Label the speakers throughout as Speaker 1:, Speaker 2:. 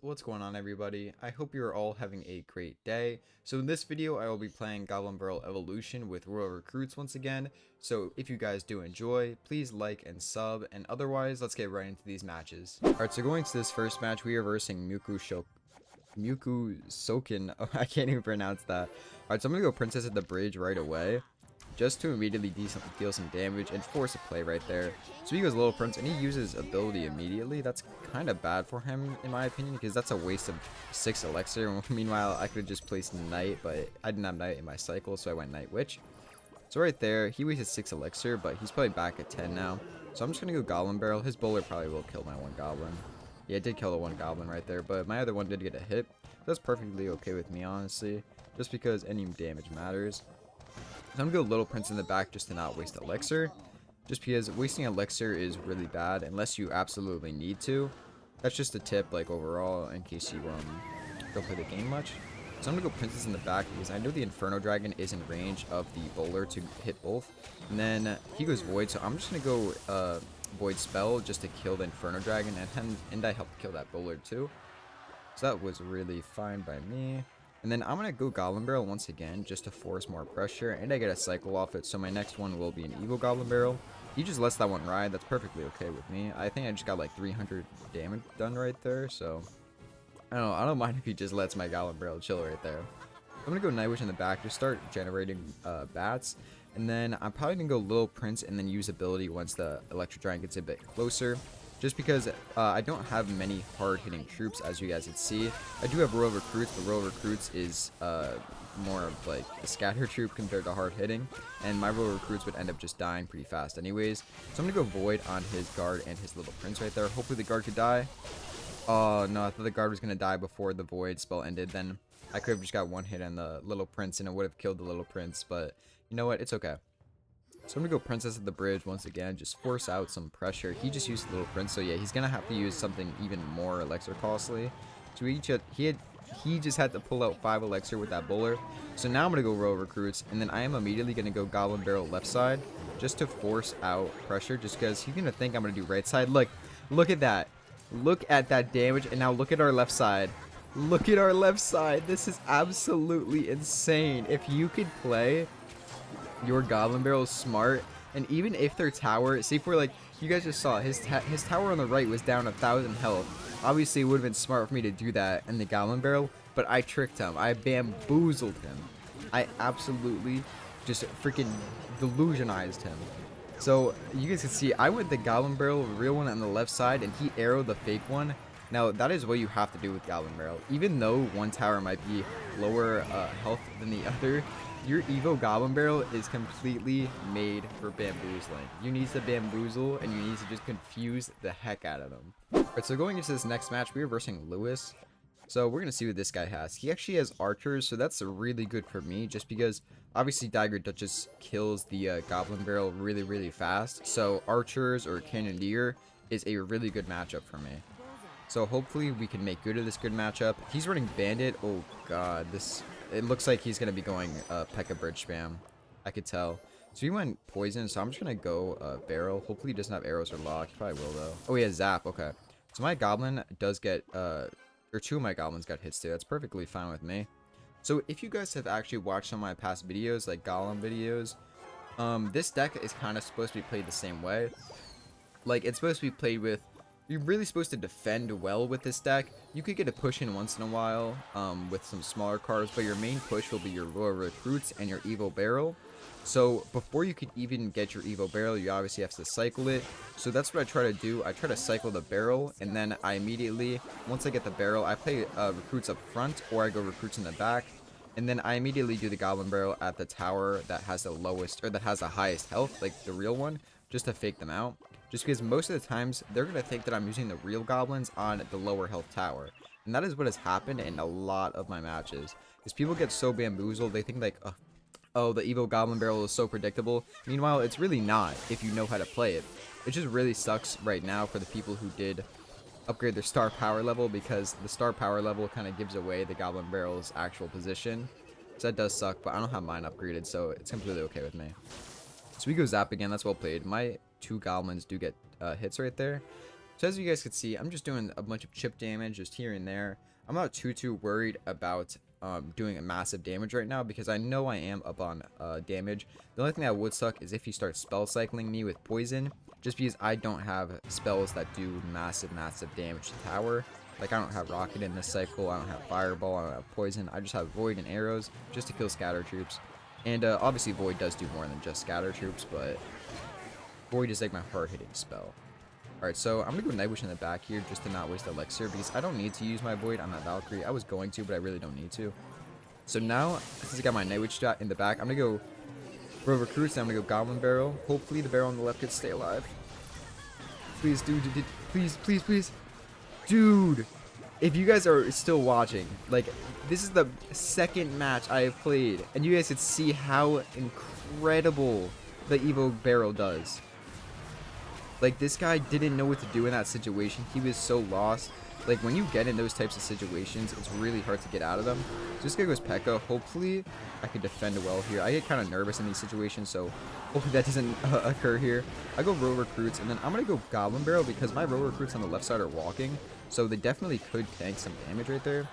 Speaker 1: What's going on, everybody? I hope you're all having a great day. So in this video I will be playing Goblin Barrel Evolution with Royal Recruits once again. So if you guys do enjoy, please like and sub, and otherwise let's get right into these matches. Alright, so going to this first match, we are versing Muku Soken. Oh, I can't even pronounce that. Alright, so I'm gonna go Princess at the Bridge right away, just to immediately deal some damage and force a play right there. So he goes Little Prince, and he uses ability immediately. That's kind of bad for him, in my opinion, because that's a waste of 6 Elixir. Meanwhile, I could have just placed Knight, but I didn't have Knight in my cycle, so I went Night Witch. So right there, he wasted 6 Elixir, but he's probably back at 10 now. So I'm just going to go Goblin Barrel. His Bowler probably will kill my one Goblin. Yeah, it did kill the one Goblin right there, but my other one did get a hit. That's perfectly okay with me, honestly, just because any damage matters. So I'm gonna go Little Prince in the back just to not waste Elixir. Just because wasting Elixir is really bad unless you absolutely need to. That's just a tip, like, overall, in case you don't play the game much. So I'm gonna go Princess in the back because I know the Inferno Dragon is in range of the Bowler to hit both. And then he goes Void, so I'm just gonna go Void Spell just to kill the Inferno Dragon, and I helped kill that Bowler too. So that was really fine by me. And then I'm going to go Goblin Barrel once again just to force more pressure, and I get a cycle off it, so my next one will be an Evil Goblin Barrel. He just lets that one ride. That's perfectly okay with me. I think I just got like 300 damage done right there, so I don't mind if he just lets my Goblin Barrel chill right there. I'm going to go Night Witch in the back to start generating bats, and then I'm probably going to go Little Prince and then use ability once the Electro Giant gets a bit closer. Just because I don't have many hard-hitting troops, as you guys can see. I do have Royal Recruits, but Royal Recruits is more of like a scatter troop compared to hard-hitting, and my Royal Recruits would end up just dying pretty fast anyways. So I'm going to go Void on his guard and his Little Prince right there. Hopefully the guard could die. Oh, no, I thought the guard was going to die before the Void spell ended. Then I could have just got one hit on the Little Prince, and it would have killed the Little Prince, but you know what? It's okay. So I'm gonna go Princess at the Bridge once again, just force out some pressure. He just used Little Prince, so yeah, he's gonna have to use something even more Elixir costly. So he just had to pull out 5 Elixir with that Bowler. So now I'm gonna go Royal Recruits, and then I am immediately gonna go Goblin Barrel left side, just to force out pressure, just because he's gonna think I'm gonna do right side. Look at that. Look at that damage, and now look at our left side. Look at our left side. This is absolutely insane. If you could play your Goblin Barrel is smart, and even if their tower, say for like, you guys just saw, his tower on the right was down 1,000 health. Obviously, it would have been smart for me to do that in the Goblin Barrel, but I tricked him. I bamboozled him. I absolutely just freaking delusionized him. So, you guys can see, I went the Goblin Barrel, real one on the left side, and he arrowed the fake one. Now, that is what you have to do with Goblin Barrel. Even though one tower might be lower health than the other, your Evo Goblin Barrel is completely made for bamboozling. You need to bamboozle, and you need to just confuse the heck out of them. Alright, so going into this next match, we are versing Lewis. So we're going to see what this guy has. He actually has archers, so that's really good for me, just because obviously Dagger Duchess kills the Goblin Barrel really, really fast. So archers or Cannoneer is a really good matchup for me. So hopefully we can make good of this good matchup. He's running Bandit. Oh god, it looks like he's going to be going P.E.K.K.A Bridge spam. I could tell. So he went Poison, so I'm just going to go Barrel. Hopefully he doesn't have arrows or lock. He probably will though. Oh, he has Zap. Okay. So my Goblin does get, or 2 of my Goblins got hits too. That's perfectly fine with me. So if you guys have actually watched some of my past videos, like Golem videos, this deck is kind of supposed to be played the same way. Like, it's supposed to be played with, you're really supposed to defend well with this deck. You could get a push in once in a while with some smaller cards, but your main push will be your Royal Recruits and your Evo Barrel. So before you could even get your Evo Barrel, you obviously have to cycle it. So that's what I try to do. I try to cycle the Barrel, and then I immediately, once I get the Barrel, I play Recruits up front, or I go Recruits in the back. And then I immediately do the Goblin Barrel at the tower that has the lowest, or that has the highest health, like the real one, just to fake them out. Just because most of the times, they're going to think that I'm using the real goblins on the lower health tower. And that is what has happened in a lot of my matches. Because people get so bamboozled, they think like, oh, the Evo Goblin Barrel is so predictable. Meanwhile, it's really not if you know how to play it. It just really sucks right now for the people who did upgrade their star power level, because the star power level kind of gives away the Goblin Barrel's actual position. So that does suck, but I don't have mine upgraded, so it's completely okay with me. So we go Zap again. That's well played. My 2 Goblins do get hits right there. So as you guys can see, I'm just doing a bunch of chip damage just here and there. I'm not too worried about doing a massive damage right now because I know I am up on damage. The only thing that would suck is if he starts spell cycling me with poison, just because I don't have spells that do massive damage to tower. Like, I don't have rocket in this cycle, I don't have fireball, I don't have poison, I just have void and arrows just to kill scatter troops. And obviously void does do more than just scatter troops, but void is like my hard hitting spell. Alright, so I'm gonna go Nightwish in the back here just to not waste elixir because I don't need to use my void on that Valkyrie. I was going to, but I really don't need to. So now, since I got my Nightwish shot in the back, I'm gonna go Rover Recruits, and I'm gonna go Goblin Barrel. Hopefully the barrel on the left could stay alive. Please, dude, please. Dude, if you guys are still watching, like, this is the second match I have played, and you guys could see how incredible the Evo Barrel does. Like, this guy didn't know what to do in that situation. He was so lost. Like, when you get in those types of situations, it's really hard to get out of them. So this guy goes P.E.K.K.A. Hopefully, I can defend well here. I get kind of nervous in these situations, so hopefully that doesn't occur here. I go Rover Recruits, and then I'm going to go Goblin Barrel because my Rover Recruits on the left side are walking. So they definitely could tank some damage right there.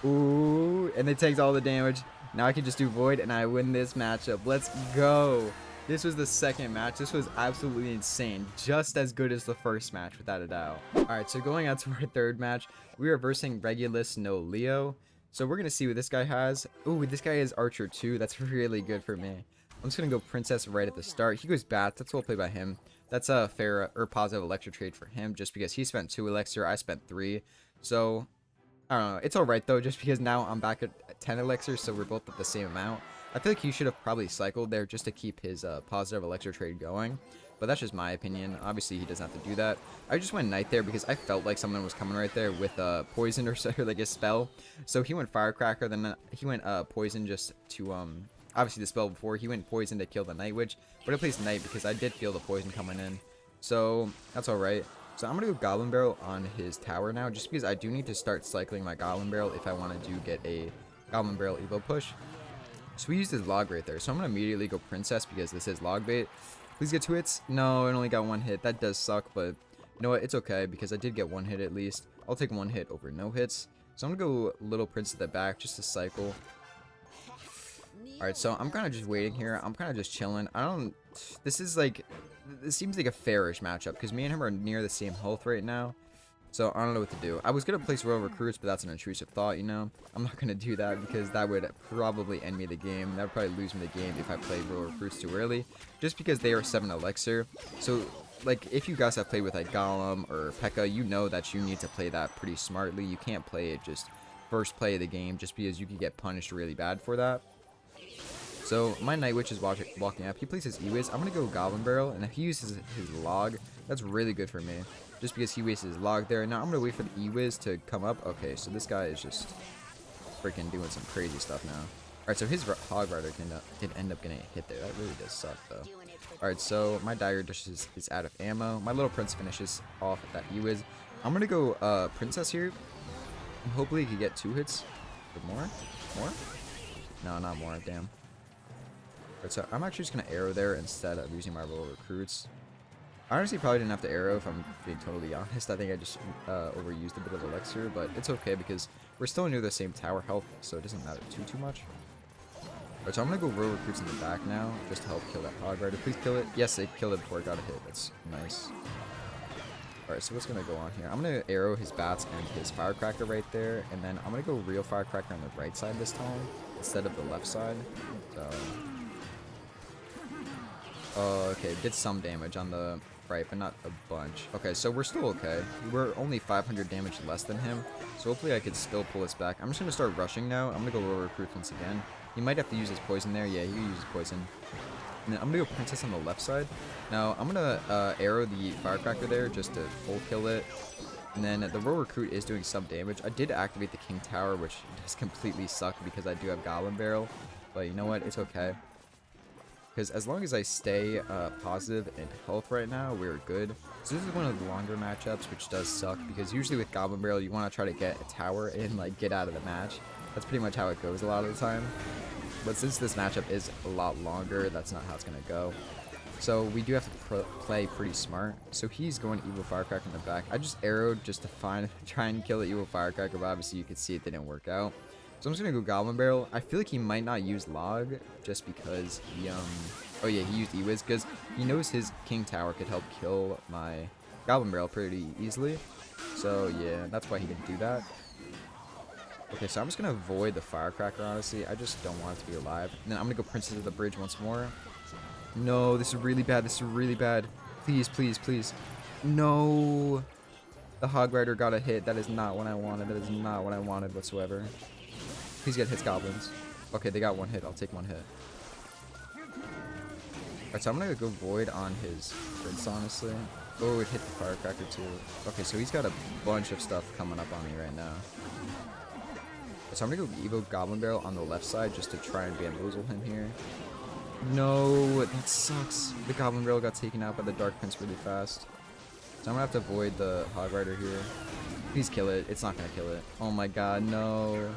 Speaker 1: Ooh, and they tanked all the damage. Now I can just do Void, and I win this matchup. Let's go. This was the second match. This was absolutely insane. Just as good as the first match, without a doubt. Alright, so going on to our third match, we are versing Regulus no Leo. So we're going to see what this guy has. Ooh, this guy is Archer 2. That's really good for me. I'm just going to go Princess right at the start. He goes Bats. That's well played by him. That's a fair or positive Electro trade for him just because he spent 2 Elixir. I spent 3. So, I don't know. It's alright though just because now I'm back at 10 Elixir, so we're both at the same amount. I feel like he should have probably cycled there just to keep his positive Electro trade going. But that's just my opinion. Obviously, he doesn't have to do that. I just went Knight there because I felt like someone was coming right there with Poison or like a spell. So he went Firecracker, then he went Poison just to, obviously the spell before. He went Poison to kill the Night Witch. But I placed Knight because I did feel the Poison coming in. So that's alright. So I'm going to go Goblin Barrel on his tower now just because I do need to start cycling my Goblin Barrel if I want to get a Goblin Barrel Evo push. So we used his log right there. So I'm going to immediately go Princess because this is log bait. Please get 2 hits. No, it only got 1 hit. That does suck, but you know what? It's okay because I did get 1 hit at least. I'll take 1 hit over no hits. So I'm going to go Little Prince at the back just to cycle. Alright, so I'm kind of just waiting here. I'm kind of just chilling. This is like, this seems like a fairish matchup because me and him are near the same health right now. So I don't know what to do. I was going to place Royal Recruits, but that's an intrusive thought, you know. I'm not going to do that because that would probably end me the game. That would probably lose me the game if I played Royal Recruits too early. Just because they are 7 Elixir. So, like, if you guys have played with, like, Golem or P.E.K.K.A., you know that you need to play that pretty smartly. You can't play it just first play of the game just because you could get punished really bad for that. So, my Night Witch is walking up. He plays his E-Wiz. I'm going to go Goblin Barrel. And if he uses his log, that's really good for me. Just because he wastes his log there. Now I'm going to wait for the E-Wiz to come up. Okay, so this guy is just freaking doing some crazy stuff now. Alright, so his Hog Rider did end up getting a hit there. That really does suck, though. Alright, so my Dagger Dish is out of ammo. My Little Prince finishes off that E-Wiz. I'm going to go Princess here. And hopefully he can get 2 hits. Or more? More? No, not more. Damn. Alright, so I'm actually just going to arrow there instead of using my Royal Recruits. I honestly probably didn't have to arrow if I'm being totally honest. I think I just overused a bit of elixir, but it's okay because we're still near the same tower health, so it doesn't matter too much. Alright, so I'm going to go Royal Recruits in the back now, just to help kill that Hog Rider. Please kill it. Yes, it killed it before it got a hit. That's nice. Alright, so what's going to go on here? I'm going to arrow his Bats and his Firecracker right there, and then I'm going to go Real Firecracker on the right side this time, instead of the left side. So... okay, did some damage on the right, but not a bunch. Okay, so we're still okay. We're only 500 damage less than him, so hopefully I could still pull this back. I'm just going to start rushing now. I'm going to go Royal Recruit once again. He might have to use his poison there. Yeah, he uses poison. And then I'm going to go Princess on the left side. Now, I'm going to arrow the Firecracker there just to full kill it. And then the Royal Recruit is doing some damage. I did activate the King Tower, which does completely suck because I do have Goblin Barrel. But you know what? It's okay. Because as long as I stay positive in health right now, we're good. So this is one of the longer matchups, which does suck. Because usually with Goblin Barrel, you want to try to get a tower and like get out of the match. That's pretty much how it goes a lot of the time. But since this matchup is a lot longer, that's not how it's going to go. So we do have to play pretty smart. So he's going Evil Firecracker in the back. I just arrowed just to try and kill the Evil Firecracker, but obviously you could see it didn't work out. So I'm just gonna go Goblin Barrel. I feel like he might not use Log just because he oh yeah, he used E-Wiz because he knows his King Tower could help kill my Goblin Barrel pretty easily. So yeah, that's why he didn't do that. Okay, so I'm just gonna avoid the Firecracker, honestly. I just don't want it to be alive. And then I'm gonna go Princess of the Bridge once more. No, this is really bad. This is really bad. Please, please, please. No. The Hog Rider got a hit. That is not what I wanted. That is not what I wanted whatsoever. Please get hits, goblins. Okay, they got one hit. I'll take one hit. Alright, so I'm gonna go Void on his Prince, honestly. Oh, it hit the Firecracker too. Okay, so he's got a bunch of stuff coming up on me right now. So I'm gonna go Evo Goblin Barrel on the left side just to try and bamboozle him here. No, that sucks. The Goblin Barrel got taken out by the Dark Prince really fast. So I'm gonna have to avoid the Hog Rider here. Please kill it. It's not gonna kill it. Oh my god, no.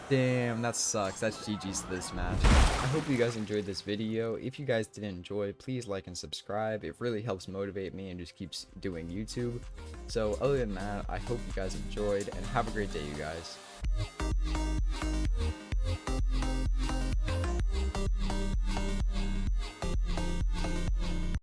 Speaker 1: Damn, that sucks. That's GG's to this match. I hope you guys enjoyed this video. If you guys did enjoy, please like and subscribe. It really helps motivate me and just keeps doing YouTube. So other than that, I hope you guys enjoyed and have a great day, you guys.